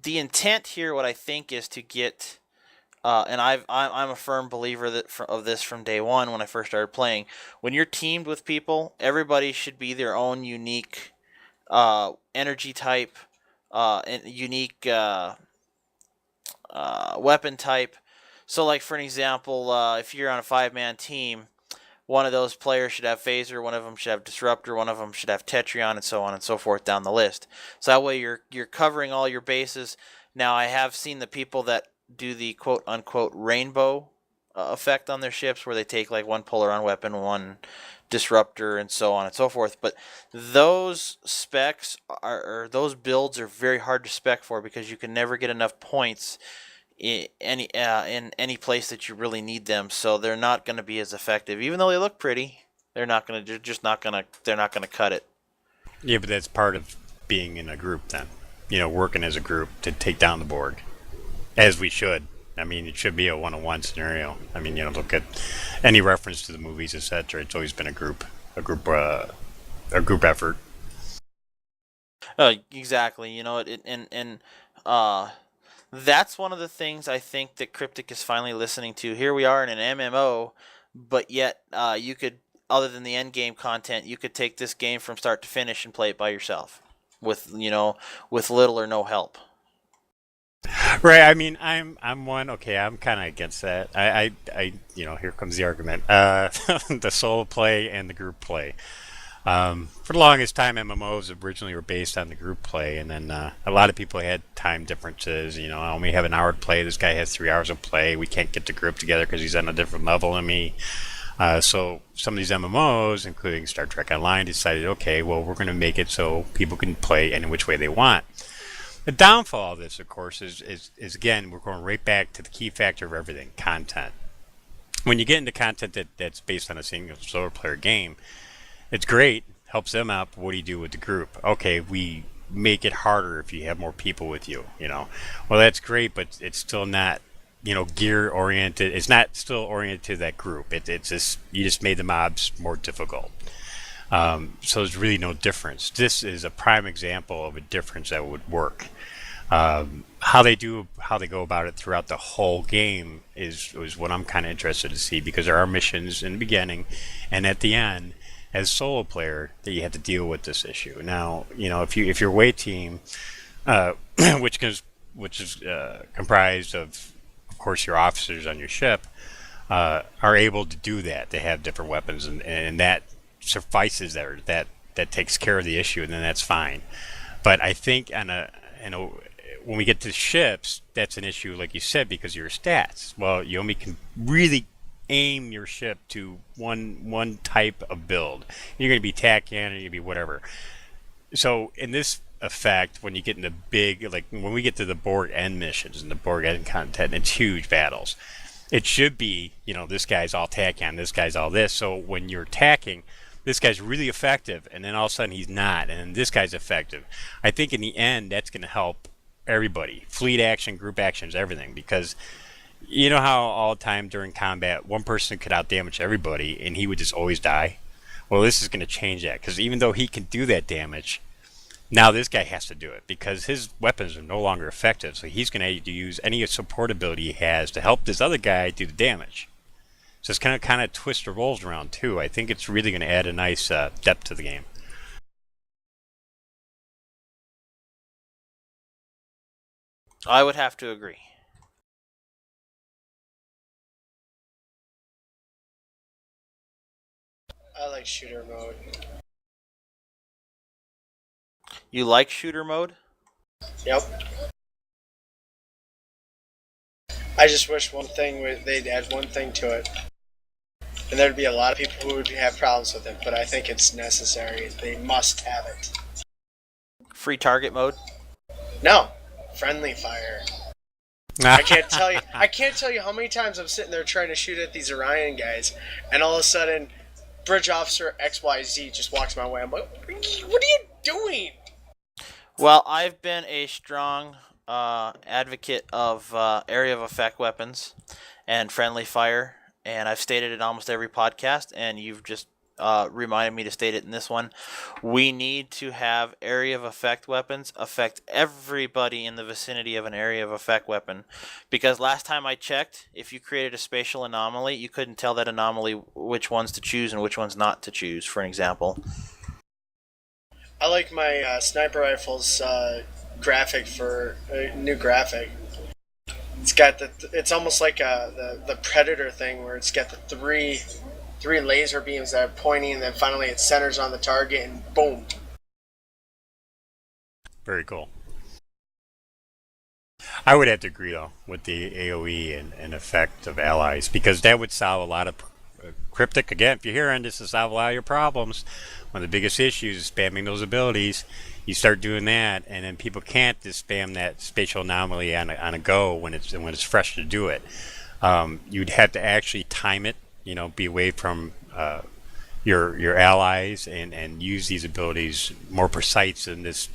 Speaker 1: intent here, what I think, is to get, and I'm a firm believer of this from day one when I first started playing. When you're teamed with people, everybody should be their own unique energy type, and unique weapon type. So, like for an example, if you're on a 5-man team, one of those players should have phaser, one of them should have disruptor, one of them should have tetrion, and so on and so forth down the list. So that way you're covering all your bases. Now, I have seen the people that do the quote unquote rainbow effect on their ships, where they take like one polaron weapon, one disruptor, and so on and so forth. But those specs or those builds are very hard to spec for, because you can never get enough points in any place that you really need them. So they're not going to be as effective, even though they look pretty. They're not going to. They're just not going to. They're not going to cut it.
Speaker 4: Yeah, but that's part of being in a group then. Working as a group to take down the Borg, as we should. I mean, it should be a one-on-one scenario. I mean, look at any reference to the movies, etc. It's always been a group effort.
Speaker 1: Exactly. That's one of the things I think that Cryptic is finally listening to. Here we are in an MMO, but yet you could, other than the end game content, you could take this game from start to finish and play it by yourself with little or no help.
Speaker 4: Right. I mean, I'm one. Okay, I'm kind of against that. I here comes the argument. The solo play and the group play. For the longest time, MMOs originally were based on the group play, and then a lot of people had time differences. I only have an hour to play. This guy has 3 hours of play. We can't get the group together because he's on a different level than me. So some of these MMOs, including Star Trek Online, decided, okay, well, we're going to make it so people can play any which way they want. The downfall of this, of course, is again, we're going right back to the key factor of everything: content. When you get into content that's based on a single solo player game, it's great, helps them out, but what do you do with the group? Okay, we make it harder if you have more people with you, Well, that's great, but it's still not, gear oriented. It's not still oriented to that group. It's just, you just made the mobs more difficult. So there's really no difference. This is a prime example of a difference that would work. How they go about it throughout the whole game is what I'm kind of interested to see, because there are missions in the beginning and at the end, as solo player, that you have to deal with this issue. Now, if your away team, which is comprised of course, your officers on your ship, are able to do that. They have different weapons, and that suffices there. That takes care of the issue, and then that's fine. But I think when we get to ships, that's an issue, like you said, because of your stats. Well, you only can really aim your ship to one type of build. You're going to be Tachyon, or you're going to be whatever. So in this effect, when you get into big, like when we get to the Borg end missions and the Borg end content, it's huge battles. It should be, this guy's all Tachyon, this guy's all this. So when you're attacking, this guy's really effective, and then all of a sudden he's not, and then this guy's effective. I think in the end, that's going to help everybody. Fleet action, group actions, everything. Because you know how all the time during combat, one person could outdamage everybody, and he would just always die? Well, this is going to change that, because even though he can do that damage, now this guy has to do it, because his weapons are no longer effective. So he's going to have to use any support ability he has to help this other guy do the damage. So it's kind of twist the roles around too. I think it's really going to add a nice depth to the game.
Speaker 1: I would have to agree.
Speaker 2: I like shooter mode.
Speaker 1: You like shooter mode?
Speaker 2: Yep. I just wish they'd add one thing to it. And there'd be a lot of people who would have problems with it, but I think it's necessary. They must have it.
Speaker 1: free target mode?
Speaker 2: No, friendly fire. I can't tell you. I can't tell you how many times I'm sitting there trying to shoot at these Orion guys, and all of a sudden, Bridge Officer XYZ just walks my way. I'm like, what are you doing?
Speaker 1: Well, I've been a strong advocate of area of effect weapons and friendly fire, and I've stated it in almost every podcast, and you've just reminded me to state it in this one. We need to have area of effect weapons affect everybody in the vicinity of an area of effect weapon, because last time I checked, if you created a spatial anomaly, you couldn't tell that anomaly which ones to choose and which ones not to choose, for an example.
Speaker 2: I like my sniper rifle's graphic for new graphic. It's got it's almost like the Predator thing where it's got the three laser beams that are pointing, and then finally it centers on the target, and boom.
Speaker 4: Very cool. I would have to agree, though, with the AoE and effect of allies, because that would solve a lot of cryptic. Again, if you're hearing this to solve a lot of your problems, one of the biggest issues is spamming those abilities. You start doing that, and then people can't just spam that spatial anomaly on a go when it's fresh to do it. You'd have to actually time it, be away from your allies and use these abilities more precise than this,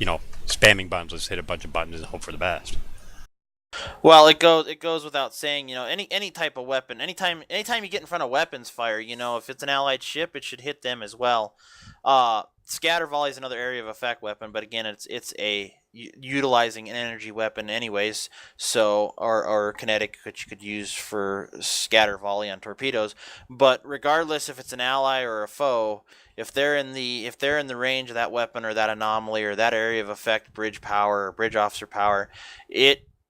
Speaker 4: spamming buttons. Let's hit a bunch of buttons and hope for the best.
Speaker 1: Well, it goes without saying, any type of weapon, anytime you get in front of weapons fire, if it's an allied ship, it should hit them as well. Scatter volley is another area of effect weapon, but again, it's a utilizing an energy weapon anyways, so or kinetic, which you could use for scatter volley on torpedoes. But regardless if it's an ally or a foe, if they're in the range of that weapon or that anomaly or that area of effect, bridge power or bridge officer power,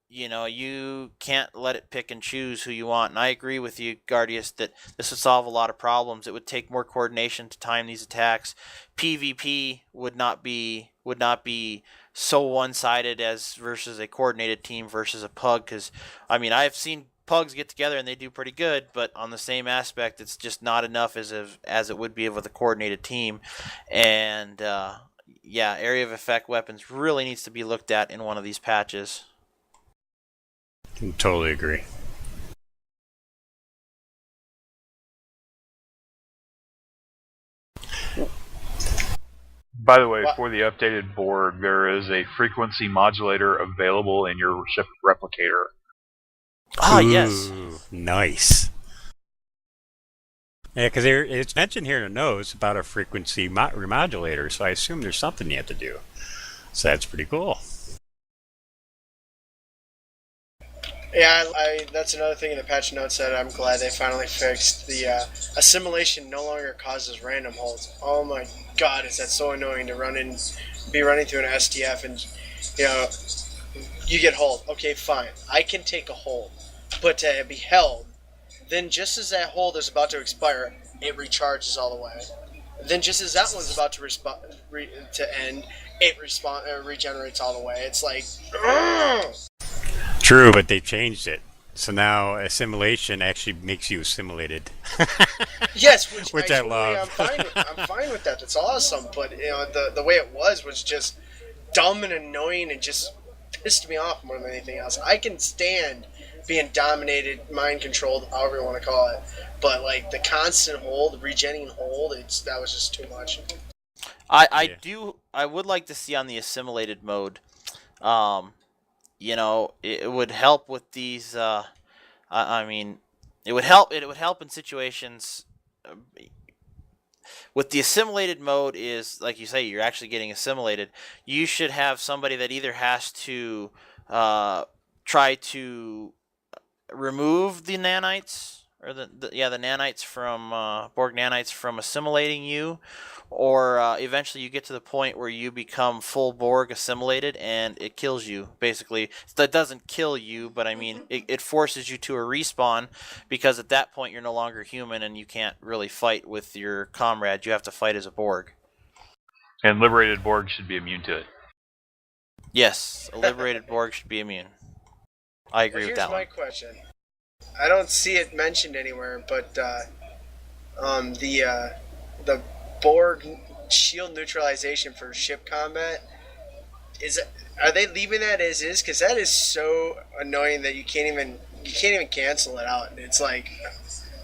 Speaker 1: you can't let it pick and choose who you want. And I agree with you, Guardius, that this would solve a lot of problems. It would take more coordination to time these attacks. PvP would not be so one-sided as versus a coordinated team versus a pug, because I've seen pugs get together and they do pretty good, but on the same aspect, it's just not enough as it would be with a coordinated team. And area of effect weapons really needs to be looked at in one of these patches.
Speaker 4: Totally agree.
Speaker 3: By the way, for the updated Borg, there is a frequency modulator available in your ship replicator.
Speaker 1: Ah, yes.
Speaker 4: Nice. Yeah, because it's mentioned here in the notes about a frequency remodulator, so I assume there's something you have to do. So that's pretty cool.
Speaker 2: Yeah, that's another thing in the patch notes that I'm glad they finally fixed. The assimilation no longer causes random holds. Oh my god, is that so annoying to be running through an SDF and, you get hold. Okay, fine. I can take a hold. But to be held, then just as that hold is about to expire, it recharges all the way. Then just as that one's about to end, it regenerates all the way. It's like, ugh!
Speaker 4: True, but they changed it. So now assimilation actually makes you assimilated.
Speaker 2: Yes,
Speaker 4: which I love.
Speaker 2: I'm fine with that. That's awesome. But the way it was just dumb and annoying and just pissed me off more than anything else. I can stand being dominated, mind controlled, however you want to call it. But like the constant hold, regenning hold, that was just too much.
Speaker 1: I would like to see on the assimilated mode. It would help with these. It would help. It would help in situations. With the assimilated mode is, like you say, you're actually getting assimilated. You should have somebody that either has to try to remove the nanites or the nanites from Borg nanites from assimilating you, or eventually you get to the point where you become full Borg assimilated and it kills you. Basically, that doesn't kill you, but it forces you to a respawn, because at that point you're no longer human and you can't really fight with your comrades. You have to fight as a Borg.
Speaker 3: And liberated Borg should be immune to it.
Speaker 1: Yes, a liberated Borg should be immune. I agree with that one.
Speaker 2: Here's my question. I don't see it mentioned anywhere, but the Borg shield neutralization for ship combat, Are they leaving that as is? Because that is so annoying that you can't even cancel it out. It's like,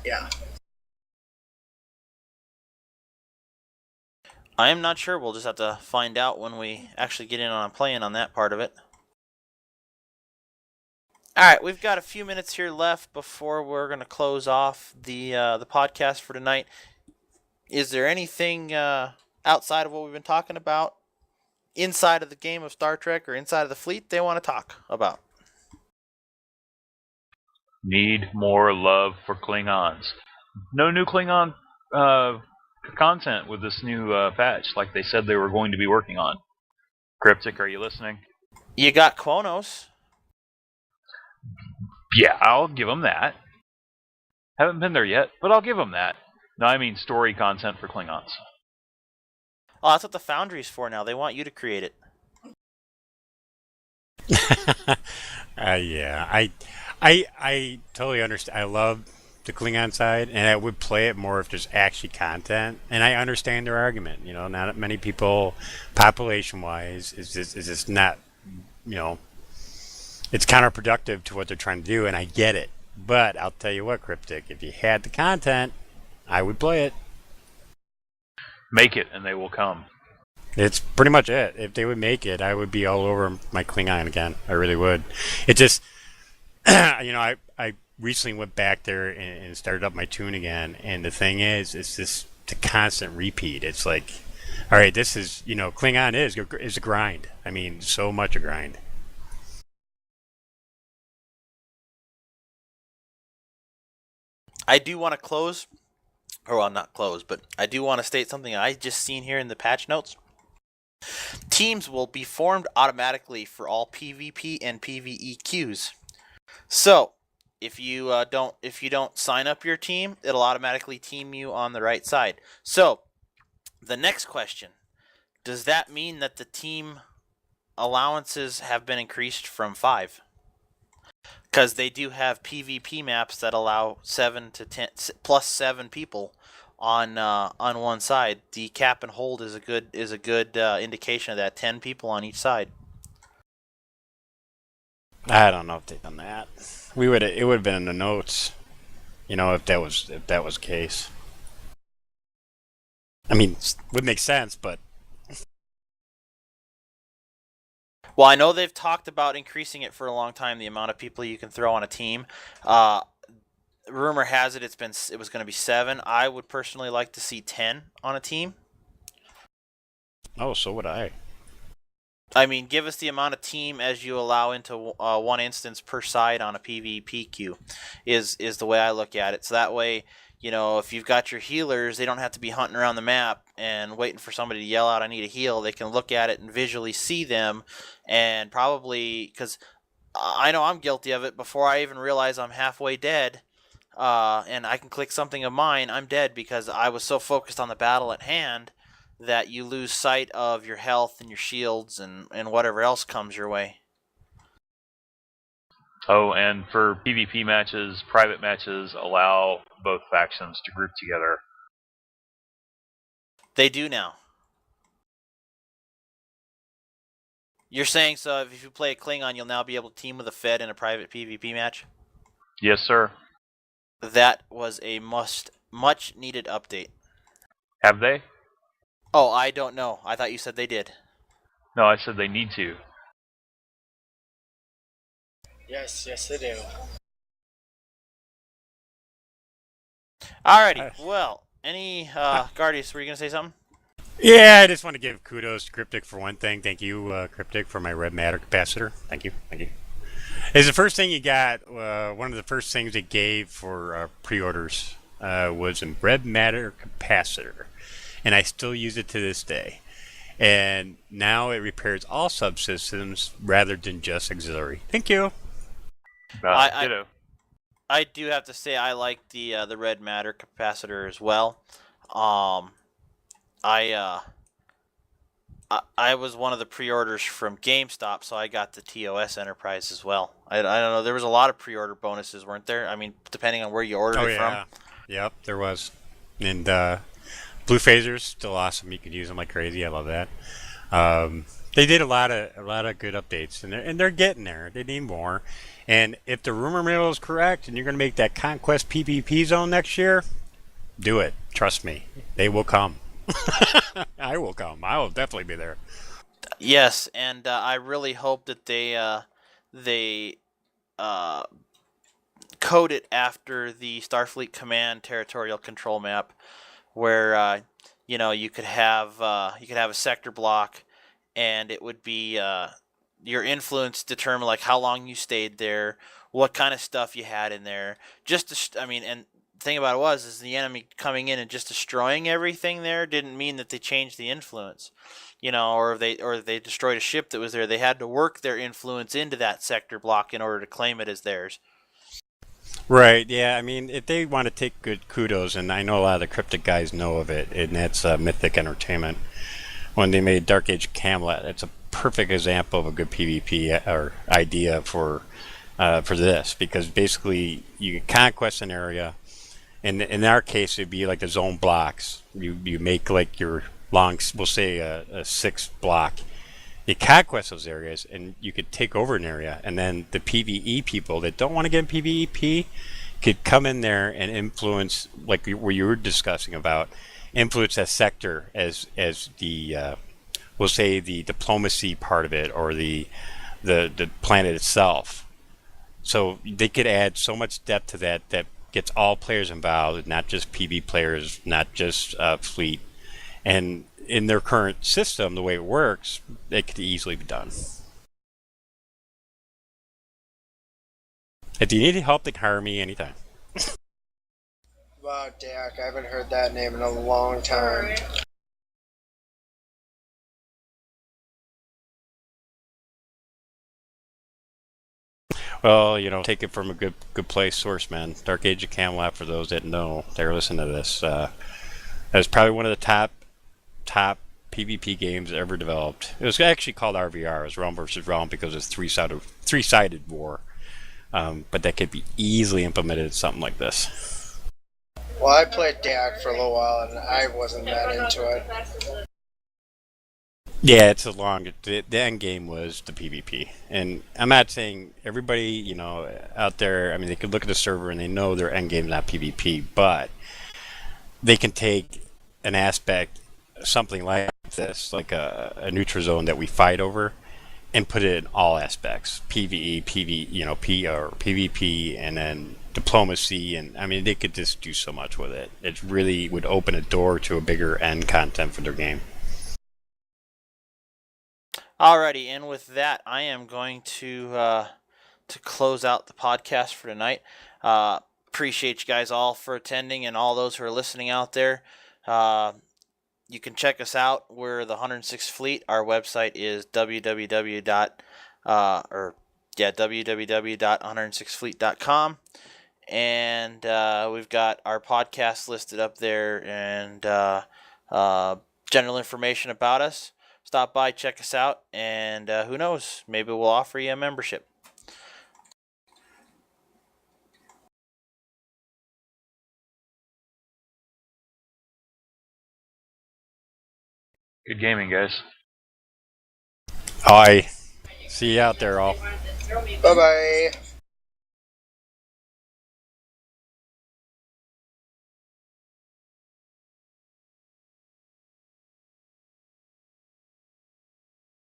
Speaker 2: yeah.
Speaker 1: I am not sure. We'll just have to find out when we actually get in on playing on that part of it. All right, we've got a few minutes here left before we're going to close off the podcast for tonight. Is there anything outside of what we've been talking about, inside of the game of Star Trek or inside of the fleet, they want to talk about?
Speaker 3: Need more love for Klingons. No new Klingon content with this new patch, like they said they were going to be working on. Cryptic, are you listening?
Speaker 1: You got Kronos.
Speaker 3: Yeah, I'll give them that. Haven't been there yet, but I'll give them that. No, I mean story content for Klingons.
Speaker 1: Oh, that's what the Foundry's for now. They want you to create it.
Speaker 4: Yeah, I totally understand. I love the Klingon side, and I would play it more if there's actually content. And I understand their argument. You know, not many people, population-wise, is just not, you know, it's counterproductive to what they're trying to do, and I get it. But I'll tell you what, Cryptic, if you had the content, I would play it.
Speaker 3: Make it, and they will come.
Speaker 4: It's pretty much it. If they would make it, I would be all over my Klingon again. I really would. It just, you know, I recently went back there and started up my tune again, and the thing is, it's just the constant repeat. It's like, all right, this is, you know, Klingon is a grind. I mean, so much a grind.
Speaker 1: I do want to close, or well, not close, but I do want to state something I just seen here in the patch notes. Teams will be formed automatically for all PvP and PvE queues. So, if you don't sign up your team, it'll automatically team you on the right side. So, the next question: does that mean that the team allowances have been increased from 5? Because they do have PvP maps that allow 7 to 10 plus 7 people on one side. The cap and hold is a good indication of that. 10 people on each side.
Speaker 4: I don't know if they've done that. It would have been in the notes, you know, if that was the case. I mean, would make sense, but
Speaker 1: well, I know they've talked about increasing it for a long time, the amount of people you can throw on a team. Rumor has it it was going to be 7. I would personally like to see 10 on a team.
Speaker 4: Oh, so would I.
Speaker 1: I mean, give us the amount of team as you allow into one instance per side on a PvP queue is the way I look at it. So that way, you know, if you've got your healers, they don't have to be hunting around the map and waiting for somebody to yell out, I need a heal. They can look at it and visually see them, and probably, because I know I'm guilty of it, before I even realize I'm halfway dead, and I can click something of mine, I'm dead because I was so focused on the battle at hand that you lose sight of your health and your shields and whatever else comes your way.
Speaker 3: Oh, and for PvP matches, private matches allow both factions to group together.
Speaker 1: They do now. You're saying, so if you play a Klingon, you'll now be able to team with a Fed in a private PvP match?
Speaker 3: Yes, sir.
Speaker 1: That was a much needed update.
Speaker 3: Have they?
Speaker 1: Oh, I don't know. I thought you said they did.
Speaker 3: No, I said they need to.
Speaker 2: Yes, they do.
Speaker 1: Alrighty, well, any, Guardius, were you going to say something?
Speaker 4: Yeah, I just want to give kudos to Cryptic for one thing. Thank you, Cryptic, for my red matter capacitor. Thank you. It's the first thing you got. One of the first things they gave for pre-orders was a red matter capacitor, and I still use it to this day. And now it repairs all subsystems rather than just auxiliary. Thank you.
Speaker 1: I do have to say I like the red matter capacitor as well. I was one of the pre-orders from GameStop, so I got the TOS Enterprise as well. I don't know. There was a lot of pre-order bonuses, weren't there? I mean, depending on where you ordered it from.
Speaker 4: Yep, there was. And blue phasers, still awesome. You could use them like crazy. I love that. They did a lot of good updates, and they're getting there. They need more. And if the rumor mill is correct, and you're going to make that Conquest PvP zone next year, do it. Trust me, they will come. I will come. I will definitely be there.
Speaker 1: Yes, and I really hope that they uh, code it after the Starfleet Command territorial control map, where you could have a sector block, and it would be your influence determine like how long you stayed there, what kind of stuff you had in there. And the thing about it is the enemy coming in and just destroying everything there didn't mean that they changed the influence. Or if they destroyed a ship that was there, they had to work their influence into that sector block in order to claim it as theirs.
Speaker 4: Right, yeah, I mean, if they want to take good kudos, and I know a lot of the cryptic guys know of it, and that's Mythic Entertainment. When they made Dark Age Camelot, it's a perfect example of a good PvP or idea for this, because basically you conquest an area, and in our case it'd be like the zone blocks. You make like your long, we'll say a 6 block. You conquest those areas, and you could take over an area, and then the PvE people that don't want to get in PvP could come in there and influence, like what you were discussing about, influence that sector as the we'll say the diplomacy part of it, or the planet itself. So they could add so much depth to that gets all players involved, not just PvP players, not just fleet. And in their current system, the way it works, it could easily be done. If you need help, they can hire me anytime.
Speaker 2: Wow, Dak, I haven't heard that name in a long time.
Speaker 4: Well, take it from a good place source, man. Dark Age of Camelot, for those that know, they're listening to this. That's probably one of the top PvP games ever developed. It was actually called RVR. It was Realm versus Realm because it's three-sided war. But that could be easily implemented in something like this.
Speaker 2: Well, I played Dak for a little while, and I wasn't that into it.
Speaker 4: Yeah, it's a long. The end game was the PvP, and I'm not saying everybody out there. I mean, they could look at the server and they know their end game is not PvP, but they can take an aspect, something like this, like a neutral zone that we fight over, and put it in all aspects: PvE, P or PvP, and then diplomacy. And I mean, they could just do so much with it. It really would open a door to a bigger end content for their game.
Speaker 1: Alrighty, and with that, I am going to close out the podcast for tonight. Appreciate you guys all for attending, and all those who are listening out there. You can check us out. We're the 106th Fleet. Our website is www.106fleet.com, and we've got our podcast listed up there, and general information about us. Stop by, check us out, and who knows, maybe we'll offer you a membership.
Speaker 3: Good gaming, guys.
Speaker 4: Hi. See you out there all.
Speaker 2: Bye-bye.